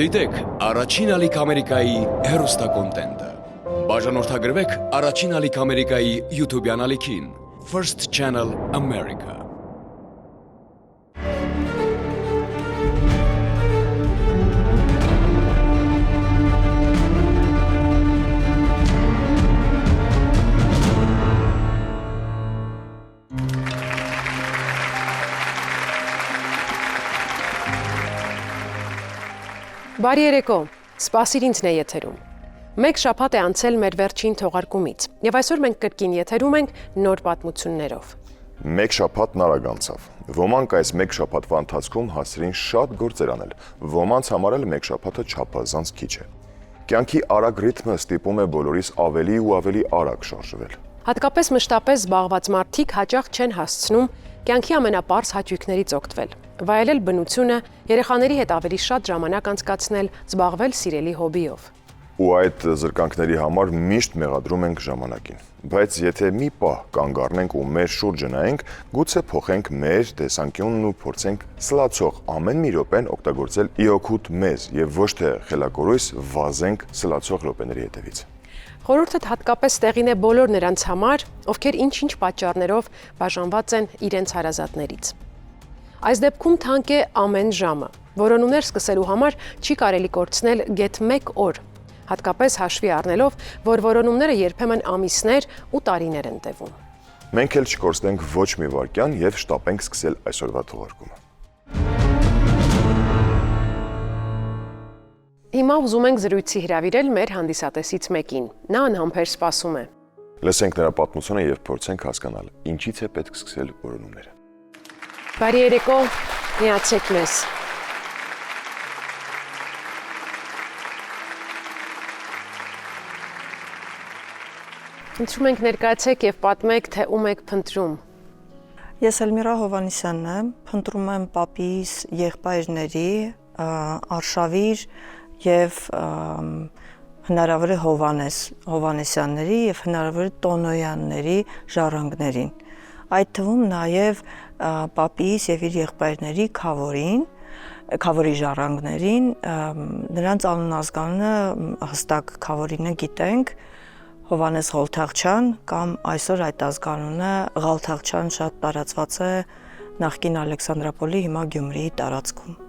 Դիտեք առաջին ալիք Ամերիկայի հեռուստակոնտենտը։ Բաժանորդագրվեք առաջին ալիք Ամերիկայի YouTube-յան ալիքին First Channel America։ Բարի երեկո, սպասիրինցն է եթերում։ Մեկ շաբաթ է անցել մեր վերջին թողարկումից, եւ այսօր մենք կրկին եթերում ենք նոր պատմություններով։ Մեկ շաբաթն արագ անցավ։ Ոմանք այս մեկ շաբաթվա ընթացքում հասցրին շատ գործեր անել, ոմանց համար էլ մեկ շաբաթը չափազանց քիչ է։ Կյանքի արագ ռիթմը ստիպում է բոլորիս ավելի ու ավելի արագ շարժվել։ Հատկապես մշտապես զբաղված մարդիկ հաճախ չեն հասցնում կյանքի ամենապարզ հաճույքներից օգտվել։ Վայելել բնությունը, երեխաների հետ ավելի շատ ժամանակ անցկացնել, զբաղվել սիրելի հոբիով։ Ու այդ զրկանքների համար միշտ մեղադրում ենք ժամանակին։ Բայց եթե մի պահ կանգ առնենք ու մեր շուրջը նայենք, գուցե փոխենք մեր տեսանկյունն ու փորձենք սլացող ամեն մի րոպեն օգտագործել ի օգուտ մեզ եւ ոչ թե խելակորույս վազենք սլացող րոպեների հետևից։ Խորհուրդը հատկապես տեղին է բոլոր նրանց համար, ովքեր ինչ-ինչ պատճառներով բաժանված են իրենց հարազատներից։ Այս դեպքում թանկ է ամեն ժամը։ Որոնումներ սկսելու համար չի կարելի կորցնել գեթ 1 օր, հատկապես հաշվի առնելով, որ որոնումները երբեմն ամիսներ ու տարիներ են տևում։ Մենք էլ չկորցնենք ոչ մի վայրկյան եւ շտապենք սկսել այսօրվա թողարկումը։ Հիմա ուզում ենք զրույցի հրավիրել մեր հանդիսատեսից մեկին։ Նա անհամբեր սպասում է։ Լսենք նրա պատմությունը եւ փորձենք հասկանալ, ինչից է պետք սկսել որոնումները։ Բարի երեկո, միացեք մեզ։ Ընտրում ենք ներկայացեք եւ պատմեք, թե ում եք փնտրում։ Ես Էլմիրա Հովհաննիսյանն եմ, փնտրում եմ պապիս եղբայրների, Արշավիր եւ հնարավոր է Հովհաննիսյանների եւ հնարավոր է Տոնոյանների ժառանգներին։ Այդ թվում նաեւ պապիս եւ իր եղբայրների Քավորի ժառանգներին, նրանց անուն-ազգանունը հստակ Քավորինը գիտենք, Հովհաննես Ղոլթաղչյան կամ այսօր այդ ազգանունը Ղալթաղչյան շատ տարածված է նախկին Ալեքսանդրապոլի, հիմա Գյումրիի տարածքում։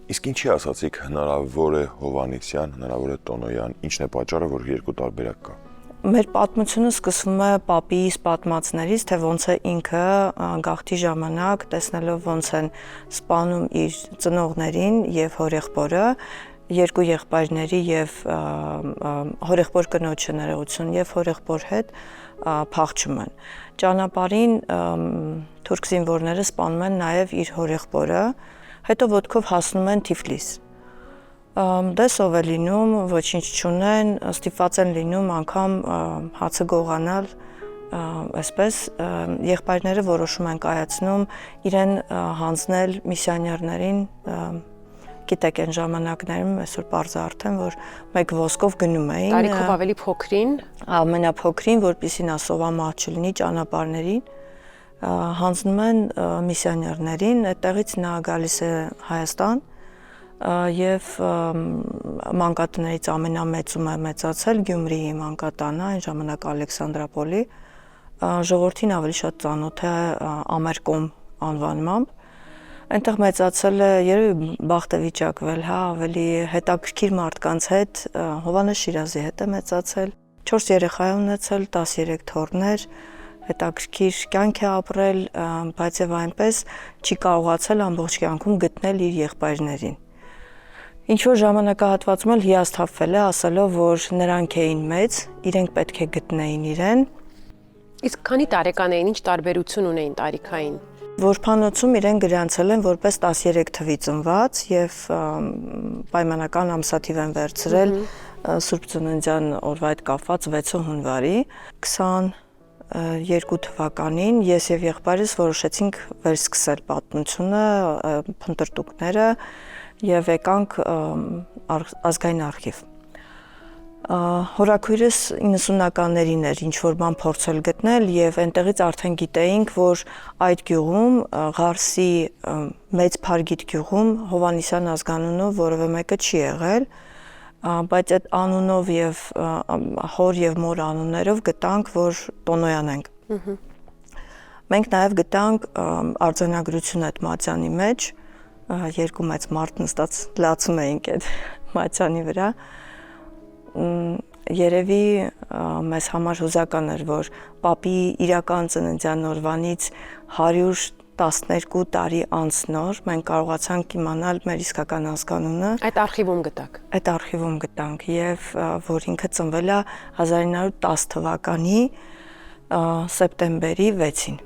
Իսկ ինչի ասացիք հնարավոր է Հովհաննիսյան, հնարավոր է Տոնոյան, ինչն է պատճառը, որ երկու տարբերակ կա։ Մեր պատմությունը սկսվում է պապիս պատմածներից, թե ոնց է ինքը գաղթի ժամանակ, տեսնելով ոնց են սպանում իր ծնողներին եւ հորեղբորը, երկու եղբայրների եւ հորեղբոր կնոջը ներողություն եւ հորեղբոր հետ փախչում են։ Ճանապարհին թուրք զինվորները սպանում են նաեւ իր հորեղբորը, հետո ոտքով հասնում են Թիֆլիս։ Դեսով է լինում, ոչինչ չունեն, ստիպված են լինում անգամ հացը գողանալ, այսպես եղբայրները որոշում են կայացնում իրեն հանձնել միսիոներներին, գիտեք այն ժամանակներում, այսօր պարզ է արդեն, որ մեկ ոսկով գնում էին։ Տարիքով ավելի փոքրին։ Ամենափոքրին, որպեսզի նա սովամահ չլինի ճանապարհներին, հանձնում են միսիոներներին, այդտեղից նա գալիս է Հայաստան եւ մանկատներից ամենամեծում է մեծացել Գյումրիի մանկատանը, այն ժամանակ Ալեքսանդրապոլի, ժողովրդին ավելի շատ ծանոթ է Ամերկոմ անվանմամբ, այնտեղ մեծացել է երևի բախտը վիճակվել, հա, ավելի հետաքրքիր մարդկանց հետ, Հովհաննես Շիրազի հետ է մեծացել, 4 երեխա է ունեցել, 13 թոռներ, հետաքրքիր կյանք է ապրել, բայց եւ այնպես չի կարողացել ամբողջ կյանքում գտնել իր եղբայրներին։ Ինչ-որ ժամանակահատվածում էլ հիասթափվել է, ասելով, որ նրանք էին մեծ, իրենք պետք է գտնեին իրեն։ Իսկ քանի տարեկան էին, ինչ տարբերություն ունեին տարիքային։ Որբանոցում իրեն գրանցել են որպես 13 թվի ծնված եւ պայմանական ամսաթիվ են վերցրել Սուրբ Ծննդյան օրվա հետ կապված 6 հունվարի 22 թվականին ես եւ եղբայրս որոշեցինք վերսկսել պատմությունը, փնտրտուքները եւ եկանք ազգային արխիվ։ Հորաքույրս 90-ականներին էր ինչ որ բան փորձել գտնել եւ այնտեղից արդեն գիտեինք, որ այդ գյուղում Ղարսի մեծ Փարգիտ գյուղում Հովանիսյան ազգանունով որևէ մեկը չի եղել, բայց այդ անունով եւ հոր եւ մոր անուններով գտանք, որ Տոնոյան ենք։ Մենք նաեւ գտանք արձանագրություն այդ մատյանի մեջ, երկու մեծ մարդ նստած լացում էինք այդ մատյանի վրա։ Երևի մեզ համար հուզական էր, որ պապի իրական ծննդյան օրվանից 112 տարի անց նոր մենք կարողացանք իմանալ մեր իսկական ազգանունը։ Այդ արխիվում գտաք։ Այդ արխիվում գտանք եւ որ ինքը ծնվել է 1910 թվականի սեպտեմբերի 6-ին։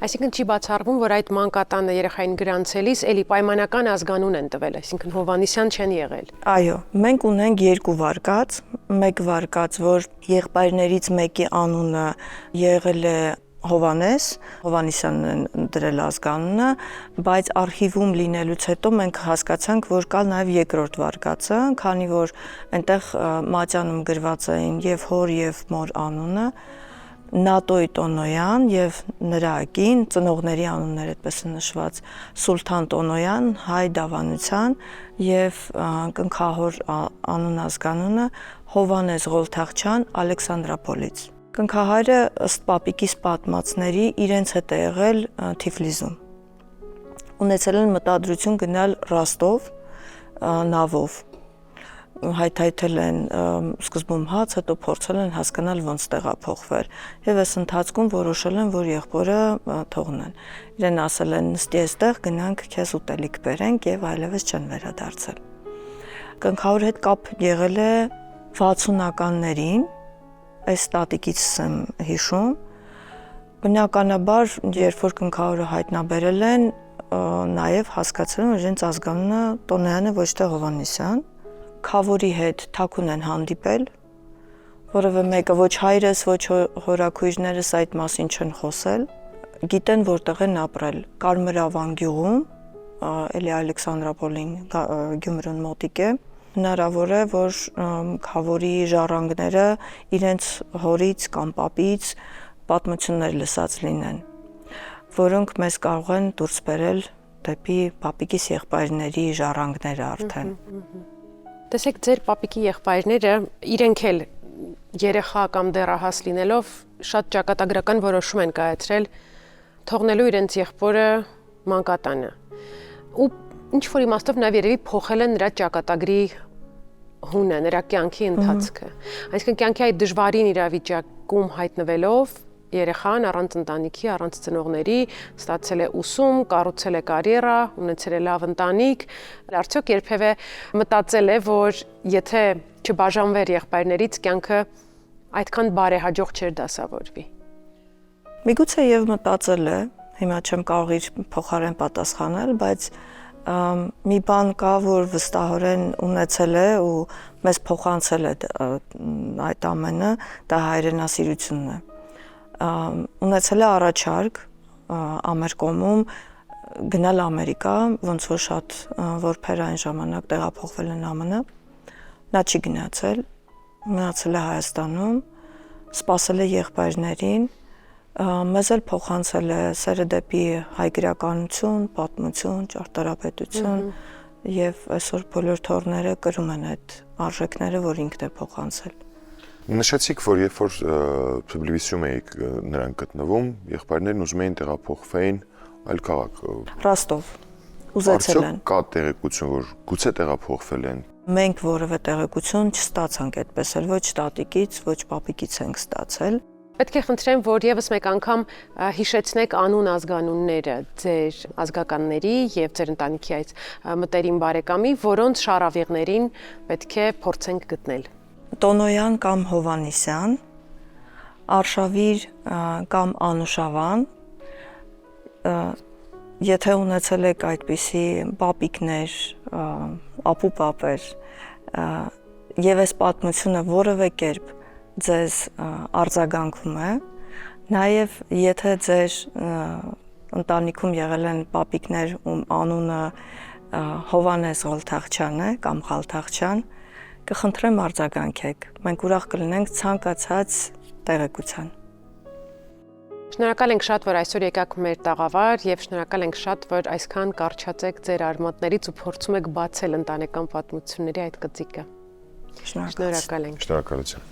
Այսինքն չի բացառվում, որ այդ մանկատանը երեխային գրանցելիս էլի պայմանական ազգանուն են տվել, այսինքն Հովանիսյան չեն եղել։ Այո, մենք ունենք երկու վարկած, մեկ վարկած, որ եղբայրներից մեկի անունը եղել է Հովանես, Հովանիսյանն են դրել ազգանունը, բայց արխիվում լինելուց հետո մենք հասկացանք, որ կա նաև երկրորդ վարկածը, քանի որ այնտեղ մատյանում գրված էին եւ հոր եւ մոր անունը, Նատոյ Տոնոյան եւ նրա կին ծնողների անունները այդպես են նշված Սուլթան Տոնոյան, հայ դավանության եւ կնքահոր անուն ազգանունը Հովանես Ղոլթախչյան Ալեքսանդրապոլից։ Կնքահայրը ըստ պապիկիս պատմածների իրենց հետ է եղել Թիֆլիսում։ Ունեցել են մտադրություն գնալ Ռոստով նավով։ Հայթայթել են սկզբում հաց, հետո փորձել են հասկանալ ոնց տեղափոխվել եւ այս ընթացքում որոշել են, որ եղբորը թողնեն։ Իրեն ասել են նստի այստեղ, գնանք քեզ ուտելիք բերենք եւ այլևս չեն վերադարձել։ Կնքահոր հետ կապ եղել է 60-ականներին, այս տատիկից եմ հիշում։ Բնականաբար, երբ որ կնքահորը հայտնաբերել են, նաեւ հասկացել են, որ իրենց ազգանունը Տոնոյան է, ոչ թե Հովանիսյան։ Քավորի հետ թաքուն են հանդիպել, որովհետև մեկը ոչ հայրս, ոչ հորաքույրներս այդ մասին չեն խոսել, գիտեն որտեղ են ապրել, Կարմրավան գյուղում, էլի Ալեքսանդրապոլին Գյումրուն մոտիկ է, հնարավոր է, որ քավորի ժառանգները իրենց հորից կամ պապից պատմություններ լսած լինեն, որոնք մեզ կարող են դուրս բերել դեպի պապիկիս եղբայրների ժառանգները արդեն։ Տեսեք, ձեր պապիկի եղբայրները իրենք էլ երեխա կամ դեռահաս լինելով շատ ճակատագրական որոշում են կայացրել թողնելու իրենց եղբորը մանկատանը։ Ու ինչ որ իմաստով նաև երևի փոխել են նրա ճակատագրի հունը, նրա կյանքի ընթացքը։ Այսինքն կյանքի այդ դժվարին իրավիճակում հայտնվելով երեխան առանց ընտանիքի, առանց ծնողների ստացել է ուսում, կառուցել է կարիերա, ունեցել է լավ ընտանիք, արդյոք երբևէ մտածել է, որ եթե չբաժանվեր եղբայրներից, կյանքը այդքան բարեհաջող չէր դասավորվի։ Միգուցե եւ մտածել է, հիմա չեմ կարող իր փոխարեն պատասխանել, բայց մի բան կա, որ վստահորեն ունեցել է ու մեզ փոխանցել է այդ ամենը, դա հայրենասիրությունն է։ Ունեցել է առաջարկ Ամերիկոմում գնալ Ամերիկա, ոնց որ շատ որբեր այն ժամանակ տեղափոխվել են ԱՄՆ, նա չի գնացել, մնացել է Հայաստանում, սպասել է եղբայրներին, մեզ էլ փոխանցել է սերը դեպի հայ գրականություն, պատմություն, ճարտարապետություն եւ այսօր բոլոր թորները կրում են այդ արժեքները, որ ինքն է փոխանցել։ Նշեցիք, որ երբ որ Թբիլիսիում էիք նրանք գտնվում, եղբայրներն ուզում էին տեղափոխվեին այլ քաղաք։ Ռոստով ուզեցել են։ Արդյոք կա տեղեկություն, որ գուցե տեղափոխվել են։ Մենք որևէ տեղեկություն չստացանք այդպես էլ ոչ տատիկից, ոչ պապիկից ենք ստացել։ Պետք է խնդրեմ, որ եւս մեկ անգամ հիշեցնեք անուն ազգանունները ձեր ազգականների եւ ձեր ընտանիքի այդ մտերիմ բարեկամի, որոնց շարավիղներին պետք է փորձենք գտնել։ Տոնոյան կամ Հովանիսյան, Արշավիր կամ Անուշավան, եթե ունեցել եք այդպիսի պապիկներ, ապուպապեր, եւ այս պատմությունը որևէ կերպ ձեզ արձագանքում է, նաեւ եթե ձեր ընտանիքում եղել են պապիկներ, ում անունը Հովանես Ղոլթախչյան է կամ Ղալթախչյան, կխնդրեմ արձագանքեք։ Մենք ուրախ կլինենք ցանկացած տեղեկության։ Շնորհակալ ենք շատ, որ այսօր եկաք մեր տաղավար եւ շնորհակալ ենք շատ, որ այսքան կարճացեք ձեր արմատներից ու փորձում եք բացել ընտանեկան պատմությունների այդ գծիկը։ Շնորհակալ ենք։ Շնորհակալություն։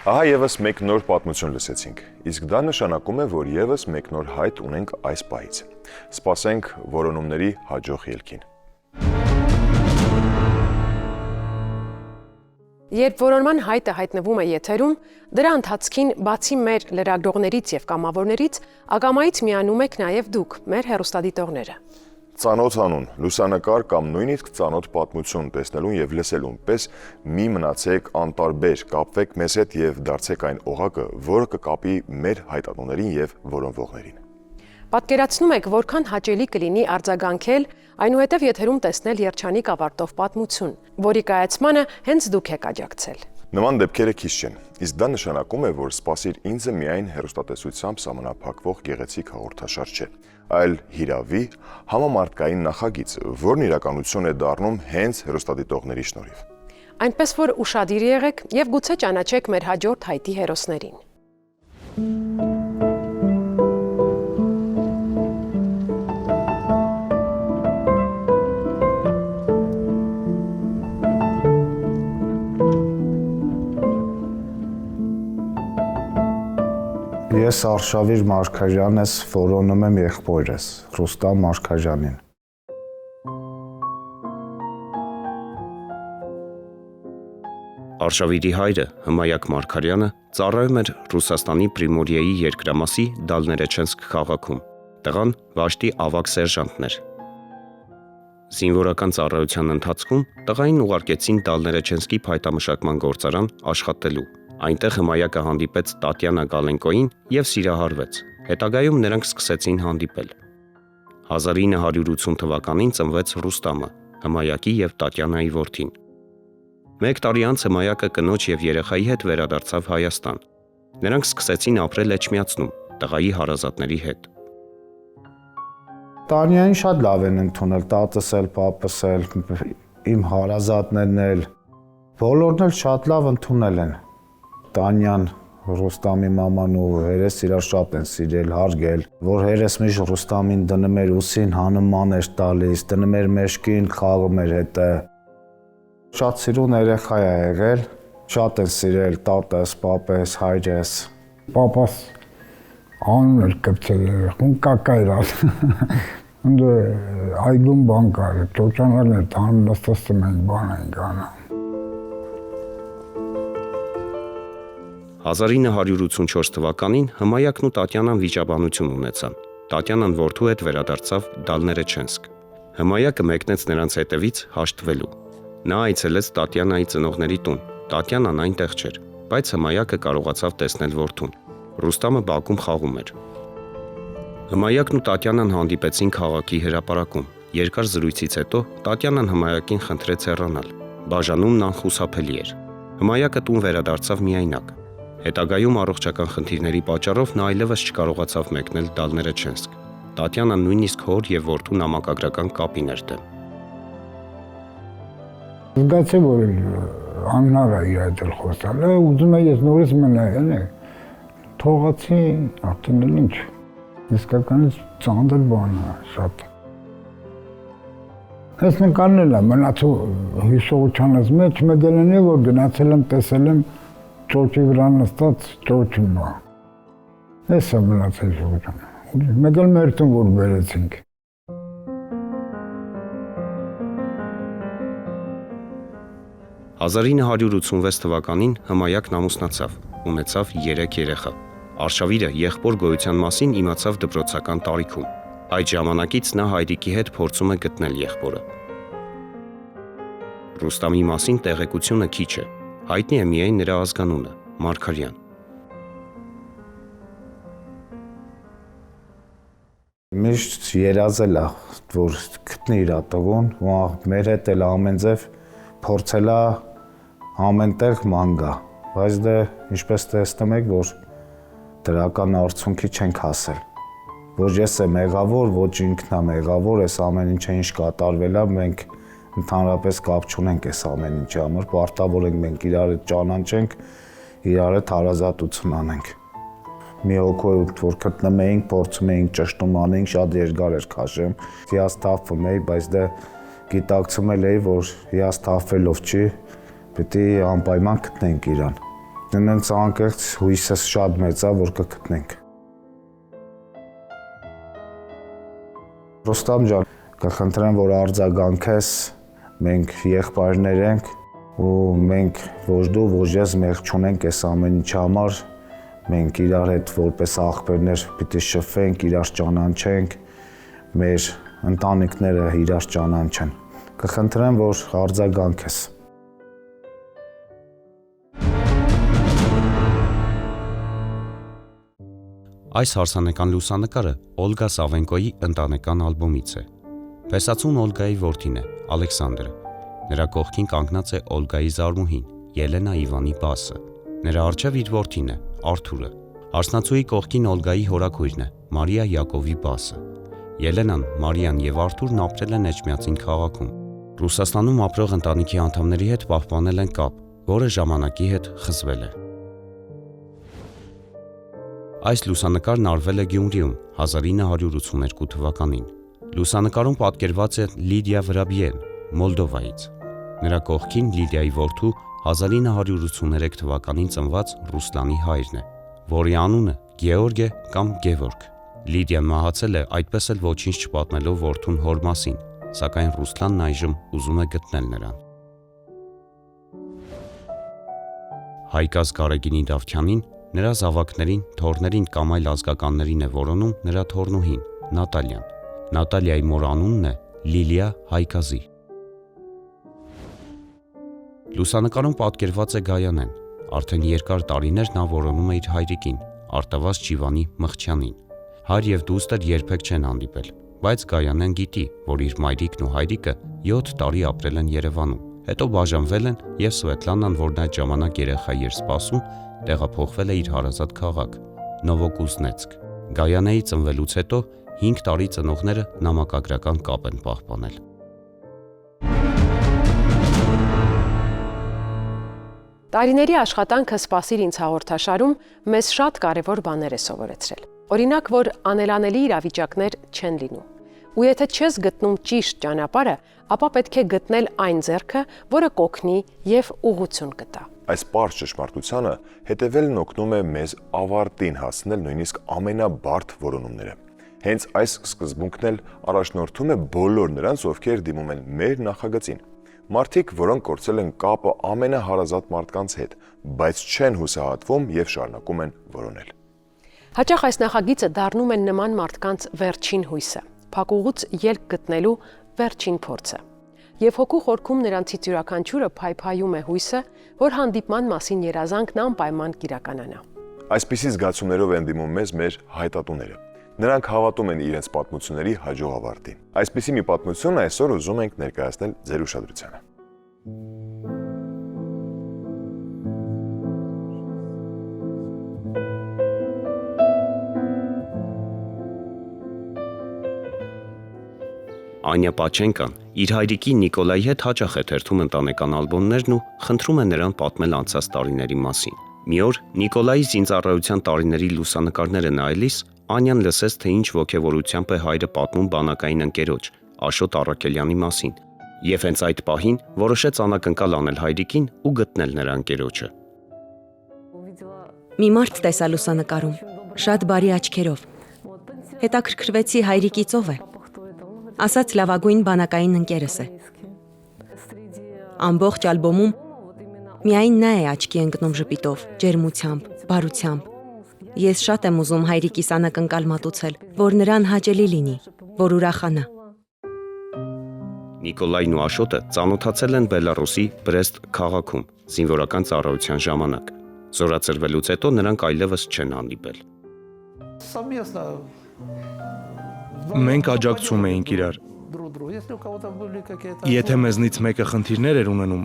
Ահա եւս մեկ նոր պատմություն լսեցինք, իսկ դա նշանակում է, որ եւս մեկ նոր հայտ ունենք այս պահից։ Սպասենք որոնումների հաջող ելքին։ Երբ որոնման հայտը հայտնվում է եթերում, դրա ընթացքին բացի մեր լրագրողներից եւ կամավորներից, ակամայից միանում եք նաեւ դուք, մեր հեռուստադիտողները։ Ծանոթանուն, լուսանկար կամ նույնիսկ ծանոթ պատմություն տեսնելուն եւ լսելուն պես մի մնացեք անտարբեր, կապվեք մեզ հետ եւ դարձեք այն օղակը, որը կկապի մեր հայտատուներին եւ որոնվողներին։ Պատկերացնում եք, որքան հաճելի կլինի արձագանքել, այնուհետև եթերում տեսնել երջանիկ ավարտով պատմություն, որի կայացմանը հենց դուք եք աջակցել։ Նման դեպքերը քիչ չեն, իսկ դա նշանակում է, որ սպասիր ինձը միայն հեռուստատեսությամբ սահմանափակվող գեղեցիկ հաղորդաշար չէ, այլ հիրավի համամարտկային նախագիծ, որն իրականություն է դառնում հենց հեռուստադիտողների շնորհիվ։ Այնպես որ ուշադիր եղեք եւ գուցե ճանաչեք մեր հաջորդ հայտի հերոսներին։ Ես Արշավիր Մարգարյան ես, որոնում եմ եղբորս, Ռուստամ Մարգարյանին։ Արշավիրի հայրը, Հմայակ Մարգարյանը, ծառայում էր Ռուսաստանի Պրիմորիեի երկրամասի Դալներեչենսկ քաղաքում։ Տղան Վաշտի ավագ սերժանտն էր։ Զինվորական ծառայության ընթացքում տղային ուղարկեցին Դալներեչենսկի փայտամշակման գործարան աշխատելու։ Այնտեղ Հմայակը հանդիպեց Տատյանա Գալենկոին եւ սիրահարվեց։ Հետագայում նրանք սկսեցին հանդիպել։ 1980 թվականին ծնվեց Ռուստամը, Հմայակի եւ Տատյանայի որդին։ Մեկ տարի անց Հմայակը կնոջ եւ երեխայի հետ վերադարձավ Հայաստան։ Նրանք սկսեցին ապրել Էջմիածնում, տղայի հարազատների հետ։ Տանյանին շատ լավ են ընդունել, տատս էլ, պապս էլ, իմ հարազատներն էլ, բոլորն էլ շատ լավ ընդունել են։ Տանյան, Ռուստամի մաման ու հերես իրար շատ են սիրել, հարգել, որ հերես միշտ Ռուստամին դնում էր ուսին, հանման էր տալիս, դնում էր մեջքին, խաղում էր հետը։ Շատ սիրուն երեխա է եղել, շատ են սիրել տատս, պապես, հայրես։ Պապաս անուն էր կպցել երեխուն, կակա էր ալ։ Այգում բան կար, ճոճանել էր, տանում նստասում ենք, բան ենք անում։ 1984 թվականին Հմայակն ու Տատյանան վիճաբանություն ունեցան։ Տատյանան որդու հետ վերադարձավ Դալներեչենսկ։ Հմայակը մեկնեց նրանց հետևից հաշտվելու։ Նա այցելեց Տատյանայի ծնողների տուն։ Տատյանան այնտեղ չէր, բայց Հմայակը կարողացավ տեսնել որդուն։ Ռուստամը բակում խաղում էր։ Հմայակն ու Տատյանան հանդիպեցին քաղաքի հրապարակում։ Երկար զրույցից հետո Տատյանան Հմայակին խնդրեց հեռանալ։ Բաժանումն անխուսափելի էր։ Հմայակը տուն վերադարձավ միայնակ։ Հետագայում առողջական խնդիրների պատճառով նա այլևս չկարողացավ մեկնել Դալներեչենսկ։ Տատյանան նույնիսկ հոր եւ որդու նամակագրական կապին էր դեմ։ Զգացի, որ անհնար է իր հետ խոսալ, ուզում է ես նորից մնալ, թողացի, արդեն էլ ինչ, իսկականից ծանր բան է շատ։ Ես նկարն էլ եմ, մնացու հիշողությանս մեջ, մեկ էլ է, որ գնացել եմ, տեսել եմ ճոճի վրա նստած ճոճում է։ Ես եմ մնացել հիշողությանը, մեկ էլ մեր տուն, որ բերեցինք։ 1986 թվականին Հմայակն ամուսնացավ, ունեցավ 3 երեխա։ Արշավիրը եղբոր գոյության մասին իմացավ դպրոցական տարիքում։ Այդ ժամանակից նա հայրիկի հետ փորձում է գտնել եղբորը։ Ռուստամի մասին տեղեկությունը քիչ է, հայտնի է միայն նրա ազգանունը՝ Մարգարյան։ Միշտ երազել է, որ գտնի իր տղուն, ու մեր հետ էլ ամեն ձև փորձել է ամենտեղ ման գա, բայց դե ինչպես տեսնում եք, որ դրական արդյունքի չենք հասել։ Ոչ ես եմ մեղավոր, ոչ ինքն է մեղավոր, այս ամեն ինչը ինչ կատարվել է, մենք ընդհանրապես կապ չունենք այս ամեն ինչի համար, պարտավոր ենք մենք իրար հետ ճանաչենք, իրար հետ հարազատություն անենք։ Մի հոգու որ գտնում էինք, փորձում էինք ճշտում անենք, շատ երկար էր քաշեմ, հիասթափվում էի, բայց դա գիտակցում էի, որ հիասթափվելով չի, պետք է անպայման գտնենք իրան։ Նենց անկեղծ հույսս շատ մեծ է, որ կգտնենք։ Ռոստամ ջան, կխնդրեմ, որ արձագանքես, մենք եղբայրներ ենք ու մենք ոչ դու, ոչ ես մեղք չունենք այս ամեն ինչի համար, մենք իրար հետ որպես աղբերներ պիտի շփվենք, իրար ճանաչենք, մեր ընտանիքները իրար ճանաչեն։ Կխնդրեմ, որ արձագանքես։ Այս հարսանեկան լուսանկարը Օլգա Սավենկոյի ընտանեկան ալբոմից է։ Փեսացուն Օլգայի որդին է, Ալեքսանդրը։ Նրա կողքին կանգնած է Օլգայի զարմուհին, Ելենա Իվանի Բասը։ Նրա առջև իր որդին է, Արթուրը։ Հարսնացուի կողքին Օլգայի հորաքույրն է, Մարիա Յակովի Բասը։ Ելենան, Մարիան եւ Արթուրն ապրել են Էջմիածին քաղաքում։ Ռուսաստանում ապրող ընտանիքի անդամների հետ պահպանել են կապ, որը ժամանակի հետ խզվել է։ Այս լուսանկարն արվել է Գյումրիում 1982 թվականին։ Լուսանկարում պատկերված է Լիդիա Վրաբիեն, Մոլդովայից։ Նրա կողքին Լիդիայի որդու 1983 թվականին ծնված Ռուսլանի հայրն է, որի անունը Գեորգ է կամ Գևորգ։ Լիդիան մահացել է այդպես էլ ոչինչ չպատմելով որդուն հոր մասին, սակայն Ռուսլանն այժմ ուզում է գտնել նրան։ Հայկազ Գարեգինի Դավթյանին, նրա զավակներին, թոռներին կամ այլ ազգականներին է որոնում նրա թոռնուհին, Նատալյան։ Նատալիայի մոր անունն է Լիլիա Հայկազի։ Լուսանկարում պատկերված է Գայանեն, արդեն երկար տարիներ նա որոնում է իր հայրիկին, Արտավազ Չիվանի Մխչյանին։ Հայր եւ դուստր երբեք չեն հանդիպել, բայց Գայանեն գիտի, որ իր մայրիկն ու հայրիկը 7 տարի ապրել են Երևանում, հետո բաժանվել են եւ Սվետլանան, որն այդ ժամանակ երեխայի էր սպասում, տեղափոխվել է իր հարազատ քաղաք, Նովոկուզնեցկ։ Գայանեի ծնվելուց հետո 5 տարի ծնողները նամակագրական կապ են պահպանել։ Տարիների աշխատանքը «Սպասիր ինձ» հաղորդաշարում մեզ շատ կարևոր բաներ է սովորեցրել։ Օրինակ, որ անելանելի իրավիճակներ չեն լինում։ Ու եթե չես գտնում ճիշտ ճանապարհը, ապա պետք է գտնել այն ձեռքը, որը կօգնի եւ ուղղություն կտա։ Այս պարզ ճշմարտությանը հետևելն օգնում է մեզ ավարտին հասնել նույնիսկ ամենաբարդ որոնումները։ Հենց այս սկզբունքն էլ առաջնորդում է բոլոր նրանց, ովքեր դիմում են մեր նախագծին։ Մարդիկ, որոնք կորցրել են կապը ամենահարազատ մարդկանց հետ, բայց չեն հուսահատվում եւ շարունակում են որոնել։ Հաճախ այս նախագիծը դառնում է նման մարդկանց վերջին հույսը, փակուղուց ելք գտնելու վերջին փորձը։ Եվ հոգու խորքում նրանցից յուրաքանչյուրը փայփայում է հույսը, որ հանդիպման մասին երազանքն անպայման կիրականանա։ Այսպիսի զգացումներով են դիմում մեզ մեր հայտատուները։ Նրանք հավատում են իրենց պատմությունների հաջող ավարտին։ Այսպիսի մի պատմություն այսօր ուզում ենք ներկայացնել ձեր ուշադրությանը։ Անյա Պաչենկան իր հայրիկի Նիկոլայի հետ հաճախ է թերթում ընտանեկան ալբոմներն ու խնդրում է նրան պատմել անցած տարիների մասին։ Մի օր Նիկոլայի զինծառայության տարիների լուսանկարները նայելիս Անյան լսեց, թե ինչ ոգևորությամբ է հայրը պատմում բանակային ընկերոջ Աշոտ Առաքելյանի մասին, եւ հենց այդ պահին որոշեց անակնկալ անել հայրիկին ու գտնել նրա ընկերոջը։ Մի մարդ տեսա լուսանկարում, շատ բարի աչքերով։ Հետաքրքրվեցի հայրիկից ով է։ Ասաց լավագույն բանակային ընկերս է։ Ամբողջ ալբոմում միայն նա է աչքի ընկնում ժպիտով, ջերմությամբ, բարությամբ։ Ես շատ եմ ուզում հայրիկիս անակնկալ մատուցել, որ նրան հաճելի լինի, որ ուրախանա։ Նիկոլային ու Աշոտը ծանոթացել են Բելարուսի Բրեստ քաղաքում զինվորական ծառայության ժամանակ։ Զորացրվելուց հետո նրանք այլևս չեն հանդիպել։ Մենք աջակցում էինք իրար։ Եթե մեզնից մեկը խնդիրներ էր ունենում,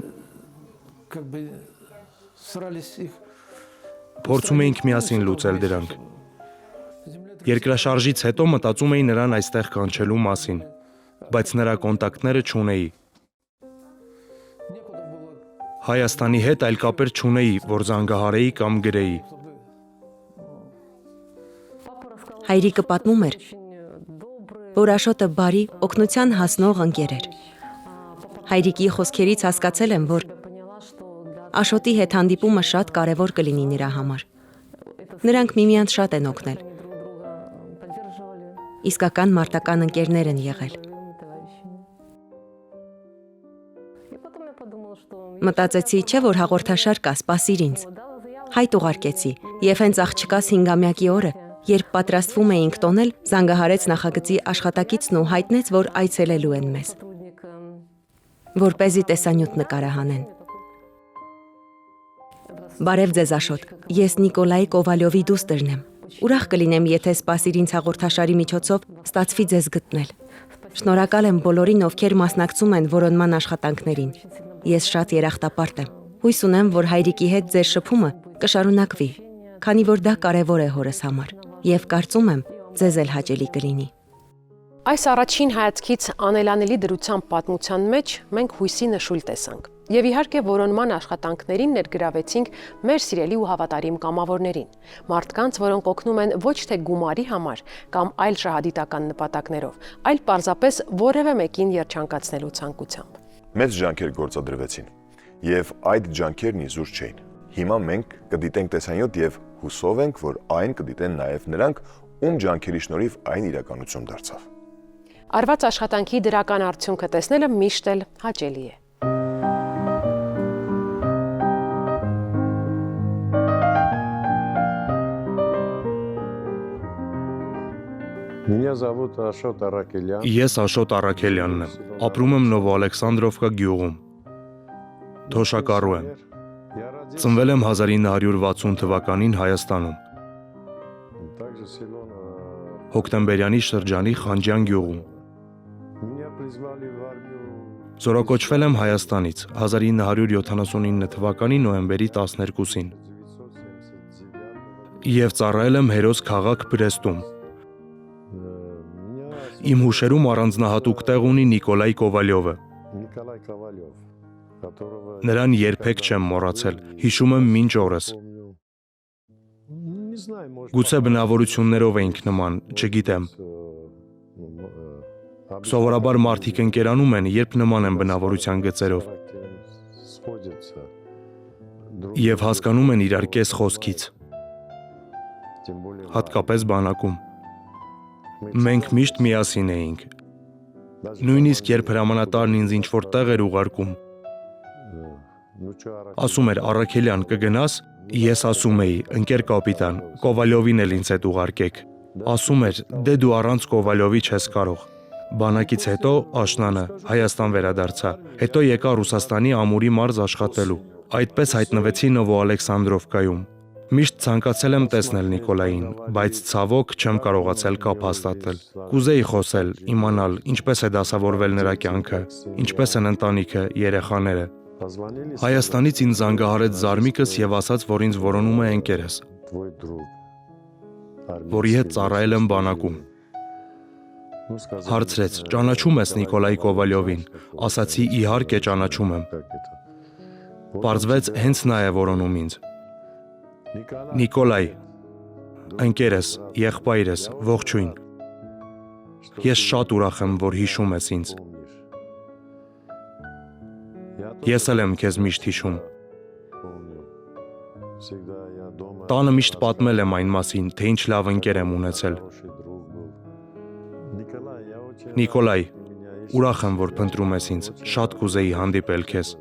փորձում էինք միասին լուծել դրանք։ Երկրաշարժից հետո մտածում էի նրան այստեղ կանչելու մասին, բայց նրա կոնտակտները չունեի։ Հայաստանի հետ այլ կապեր չունեի, որ զանգահարեի կամ գրեի։ Հայրիկը պատմում էր, որ Աշոտը բարի, օգնության հասնող ընկեր էր։ Հայրիկի խոսքերից հասկացել եմ, որ Աշոտի հետ հանդիպումը շատ կարևոր կլինի նրա համար։ Նրանք միմյանց շատ են օգնել։ Իսկական մարտական ընկերներ են եղել։ Մտածեցի, չէ՞ որ հաղորդաշար կա, սպասիր ինձ։ Հայտ ուղարկեցի, եւ հենց աղջկաս 5-ամյակի օրը, երբ պատրաստվում էինք տոնել, զանգահարեց նախագծի աշխատակիցն ու հայտնեց, որ այցելելու են մեզ, որպեսզի տեսանյութ նկարահանեն։ Բարև ձեզ Աշոտ, ես Նիկոլայ Կովալյովի դուստրն եմ։ Ուրախ կլինեմ, եթե սպասիր ինձ հաղորդաշարի միջոցով ստացվի ձեզ գտնել։ Շնորհակալ եմ բոլորին, ովքեր մասնակցում են որոնման աշխատանքներին։ Ես շատ երախտապարտ եմ։ Հույս ունեմ, որ հայրիկի հետ ձեր շփումը կշարունակվի, քանի որ դա կարևոր է հորս համար, եւ կարծում եմ, ձեզ էլ հաճելի կլինի։ Այս առաջին հայացքից անելանելի դրությամբ պատմության մեջ մենք հույսի նշույլ տեսանք։ Եվ իհարկե որոնման աշխատանքներին ներգրավեցինք մեր սիրելի ու հավատարիմ կամավորներին, մարդկանց, որոնք օգնում են ոչ թե գումարի համար կամ այլ շահադիտական նպատակներով, այլ պարզապես որևէ մեկին երջանկացնելու ցանկությամբ։ Մեծ ջանքեր գործադրվեցին, եւ այդ ջանքերն իզուր չէին։ Հիմա մենք կդիտենք տեսանյութ եւ հուսով ենք, որ այն կդիտեն նաեւ նրանք, ում ջանքերի շնորհիվ այն իրականություն դարձավ։ Արված աշխատանքի դրական արդյունքը տեսնելը միշտ էլ հաճելի է։ Ես Աշոտ Առաքելյանն եմ, ապրում եմ Նովոալեքսանդրովկա գյուղում, թոշակառու եմ, ծնվել եմ 1960 թվականին Հայաստանում, հոկտեմբերյանի շրջանի Խանջյան գյուղում, զորակոչվել եմ Հայաստանից 1979 թվականի նոյեմբերի 12-ին և ծառայել եմ հերոս քաղաք Բրեստում։ Իմ հուշերում առանձնահատուկ տեղ ունի Նիկոլայ Կովալյովը։ Նրան երբեք չեմ մոռացել, հիշում եմ մինչ օրս։ Գուցե բնավորություններով էինք նման, չգիտեմ։ Սովորաբար մարդիկ ընկերանում են, երբ նման են բնավորության գծերով։ Եվ հասկանում են իրար կես խոսքից։ Հատկապես բանակում։ Մենք միշտ միասին էինք։ Նույնիսկ երբ հրամանատարն ինձ ինչ-որ տեղ էր ուղարկում, ասում էր Առաքելյան կգնաս, ես ասում էի ընկեր կապիտան, Կովալյովին էլ ինձ հետ ուղարկեք։ Ասում էր դե դու առանց Կովալյովի չես կարող։ Բանակից հետո աշնանը Հայաստան վերադարձա, հետո եկա Ռուսաստանի Ամուրի մարզ աշխատելու։ Այդպես հայտնվեցի Նովոալեքսանդրովկայում։ Միշտ ցանկացել եմ տեսնել Նիկոլային, բայց ցավոք չեմ կարողացել կապ հաստատել։ Կուզեի խոսել, իմանալ, ինչպես է դասավորվել նրա կյանքը, ինչպես են ընտանիքը, երեխաները։ Հայաստանից ինձ զանգահարեց Զարմիկս եւ ասաց, որ ինձ որոնում է ընկերս, որի հետ ծառայել եմ բանակում։ Հարցրեց. ճանաչում ես Նիկոլայ Կովալյովին։ Ասացի իհարկե ճանաչում եմ։ Պարզվեց հենց նա է որոնում ինձ։ Նիկոլայ, ընկերս, եղբայրս, ողջույն։ Ես շատ ուրախ եմ, որ հիշում ես ինձ։ Ես էլ եմ քեզ միշտ հիշում։ Տանը միշտ պատմել եմ այն մասին, թե ինչ լավ ընկեր եմ ունեցել։ Նիկոլայ, ուրախ եմ, որ փնտրում ես ինձ, շատ կուզեի հանդիպել քեզ։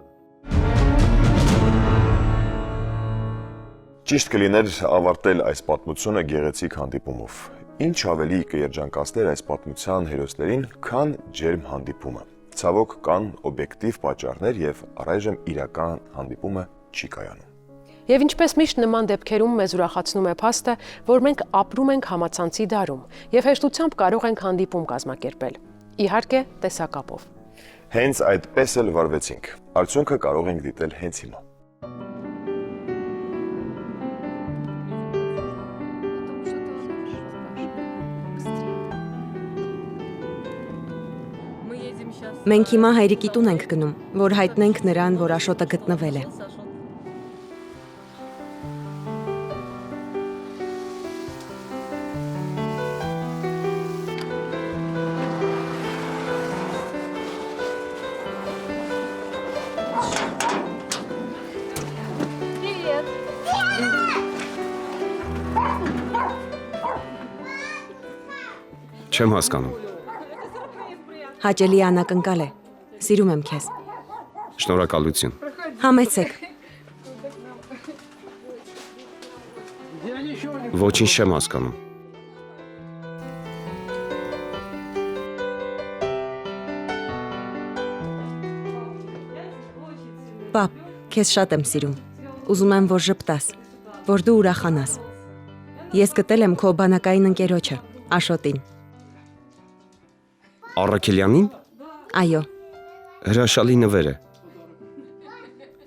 Ճիշտ կլիներ ավարտել այս պատմությունը գեղեցիկ հանդիպումով։ Ինչ ավելի կերջանկացներ այս պատմության հերոսներին, քան ջերմ հանդիպումը։ Ցավոք կան օբյեկտիվ պատճառներ եւ առայժմ իրական հանդիպումը չի կայանում։ Եվ ինչպես միշտ նման դեպքերում մեզ ուրախացնում է փաստը, որ մենք ապրում ենք համացանցի դարում եւ հեշտությամբ կարող ենք հանդիպում կազմակերպել։ Իհարկե, տեսակապով։ Հենց այդպես էլ վարվեցինք։ Արդյունքը կարող ենք դիտել հենց հիմա։ Մենք հիմա հայրիկի տուն ենք գնում, որ հայտնենք նրան, որ Աշոտը գտնվել է։ Չեմ հասկանում։ Հաճելի անակնկալ է։ Սիրում եմ քեզ։ Շնորհակալություն։ Համեցեք։ Ոչինչ չեմ հասկանում։ Պապ, քեզ շատ եմ սիրում։ Ուզում եմ, որ ժպտաս, որ դու ուրախանաս։ Ես գտել եմ քո բանակային ընկերոջը, Աշոտին։ Առաքելյանին Այո, հրաշալի նվեր է։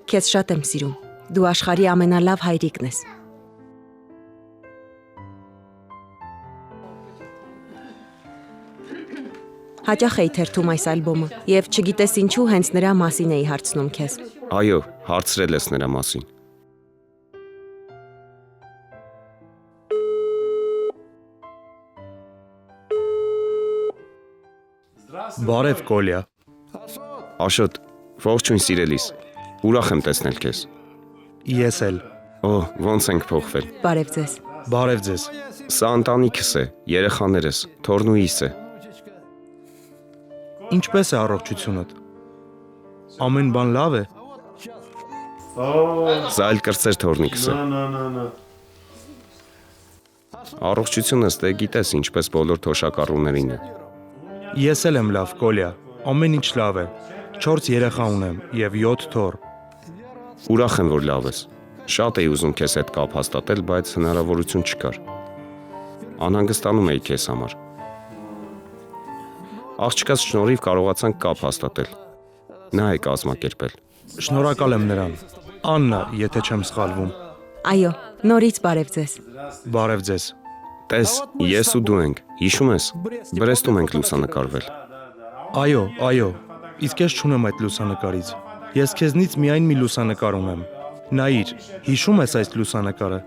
քեզ շատ եմ սիրում։ Դու աշխարհի ամենալավ հայրիկն ես։ Հաճախ էի թերթում այս ալբոմը եւ չգիտես ինչու հենց նրա մասին էի հարցնում քեզ։ Այո, հարցրել ես նրա մասին։ Բարև Կոլյա։ Աշոտ, ողջույն սիրելիս։ Ուրախ եմ տեսնել քեզ։ Ես էլ։ Օ, ոնց ենք փոխվել։ Բարև ձեզ։ Բարև ձեզ։ Սա ընտանիքս է, երեխաներս, թորնուիս է։ Ինչպես է առողջությունդ։ Ամեն բան լավ է։ Սա էլ կրծեր թորնիկս է։ Առողջությունս դե գիտես ինչպես բոլոր թոշակառուներին է։ Ես էլ եմ լավ, Կոլյա։ Ամեն ինչ լավ է։ 4 երեխա ունեմ եւ 7 թոռ։ Ուրախ եմ, որ լավ ես։ Շատ էի ուզում քեզ հետ կապ հաստատել, բայց հնարավորություն չկար։ Անհանգստանում էի քեզ համար։ Աղջկաս շնորհիվ կարողացանք կապ հաստատել։ Նա է կազմակերպել։ Շնորհակալ եմ նրան։ Աննա, եթե չեմ սխալվում։ Այո, նորից բարև ձեզ։ Բարև ձեզ։ Տես, ես ու դու ենք, հիշում ես, Բրեստում ենք լուսանկարվել։ Այո, այո։ Իսկ ես չունեմ այդ լուսանկարից։ Ես քեզնից միայն մի լուսանկար ունեմ։ Նայիր, հիշում ես այս լուսանկարը։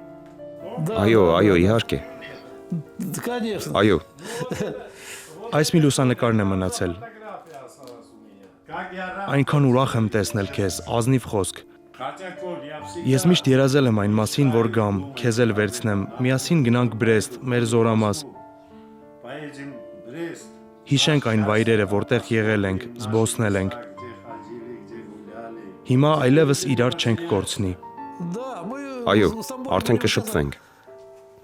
Այո, այո, իհարկե։ Այո, Այս մի լուսանկարն է մնացել։ Այնքան ուրախ եմ տեսնել քեզ, ազնիվ խոսք։ Ես միշտ երազել եմ այն մասին, որ գամ, քեզ էլ վերցնեմ, միասին գնանք Բրեստ, մեր զորամաս։ Հիշենք այն վայրերը, որտեղ եղել ենք, զբոսնել ենք։ Հիմա այլևս իրար չենք կորցնի։ այո, արդեն կշփվենք։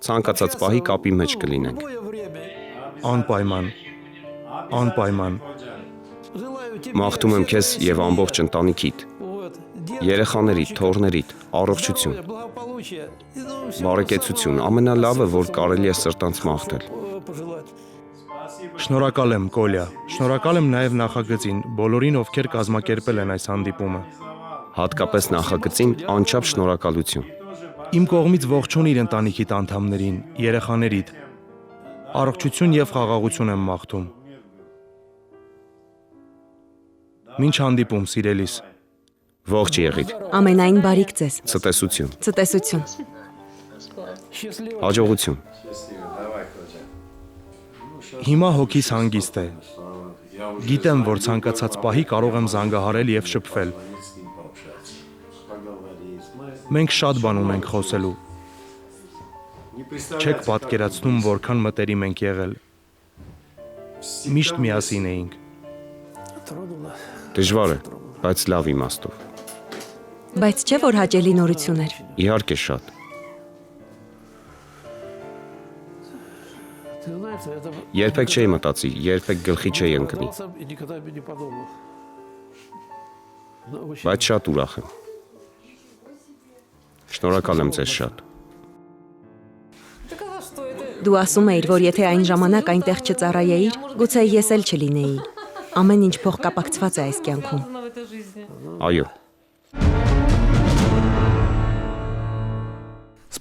Ցանկացած պահի կապի մեջ կլինենք։ Անպայման։ Անպայման։ Մաղթում եմ քեզ եւ ամբողջ ընտանիքիդ, երեխաներիդ, թոռներիդ, առողջություն, բարեկեցություն, ամենալավը, որ կարելի է սրտանց մաղթել։ Շնորհակալ եմ, Կոլյա։ Շնորհակալ եմ նաև նախագծին, բոլորին, ովքեր կազմակերպել են այս հանդիպումը։ Հատկապես նախագծին անչափ շնորհակալություն։ Իմ կողմից ողջուն իր ընտանիքիդ անդամներին, երեխաներիդ։ Առողջություն եւ խաղաղություն եմ մաղթում։ Մինչ հանդիպում, սիրելիս։ Ողջ եղիր։ Ամենայն բարիք ձեզ։ Ցտեսություն, Ցտեսություն։ հաջողություն։ Հիմա հոգիս հանգիստ է։ Գիտեմ, որ ցանկացած պահի կարող եմ զանգահարել եւ շփվել։ Մենք շատ բան ունենք խոսելու։ Չեք պատկերացնում, որքան մտերիմ ենք եղել։ Միշտ միասին էինք։ Դժվար է, բայց լավ իմաստով։ Բայց չէ՞ որ հաճելի նորություն էր։ Իհարկե շատ։ Երբեք չէի մտածի, երբեք գլխի չէի ընկնի։ Բայց շատ ուրախ եմ։ Շնորհակալ եմ ձեզ շատ։ Դու ասում էիր, որ եթե այն ժամանակ այնտեղ չծառայեիր, գուցե ես էլ չլինեի։ Ամեն ինչ փոխկապակցված է այս կյանքում։ Այո։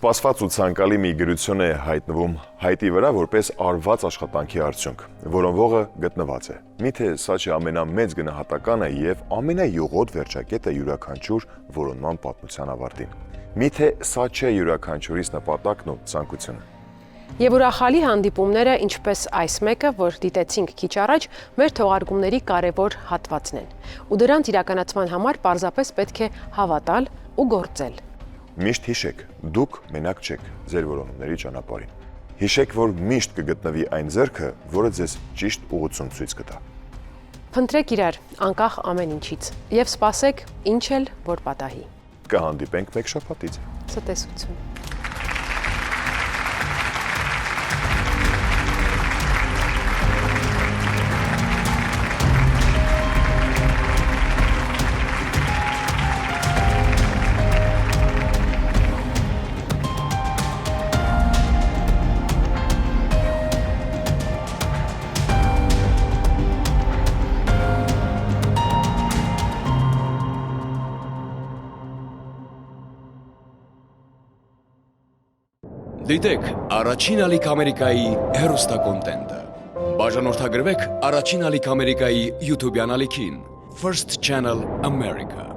Սպասված ու ցանկալի մի գրություն է հայտնվում հայտի վրա որպես արված աշխատանքի արդյունք, որոնվողը գտնված է։ Միթե սա չէ ամենամեծ գնահատականը եւ ամենայուղոտ վերջակետը յուրաքանչյուր որոնման պատմության ավարտին։ Միթե սա չէ յուրաքանչյուրիս նպատակն ու ցանկությունը։ Եվ ուրախալի հանդիպումները, ինչպես այս մեկը, որ դիտեցինք քիչ առաջ, մեր թողարկումների կարևոր հատվածն են։ Ու դրանց իրականացման համար պարզապես պետք է հավատալ ու գործել։ Միշտ հիշեք, դուք մենակ չեք ձեր որոնումների ճանապարհին։ Հիշեք, որ միշտ կգտնվի այն ձեռքը, որը ձեզ ճիշտ ուղղություն ցույց կտա։ Փնտրեք իրար, անկախ ամեն ինչից, եւ սպասեք, ինչ էլ որ պատահի։ Կհանդիպենք մեկ շաբաթից։ Ցտեսություն։ Դիտեք Առաջին ալիք Ամերիկայի հեռուստակոնտենտը։ Բաժանորդագրվեք Առաջին ալիք Ամերիկայի YouTube-յան ալիքին First Channel America։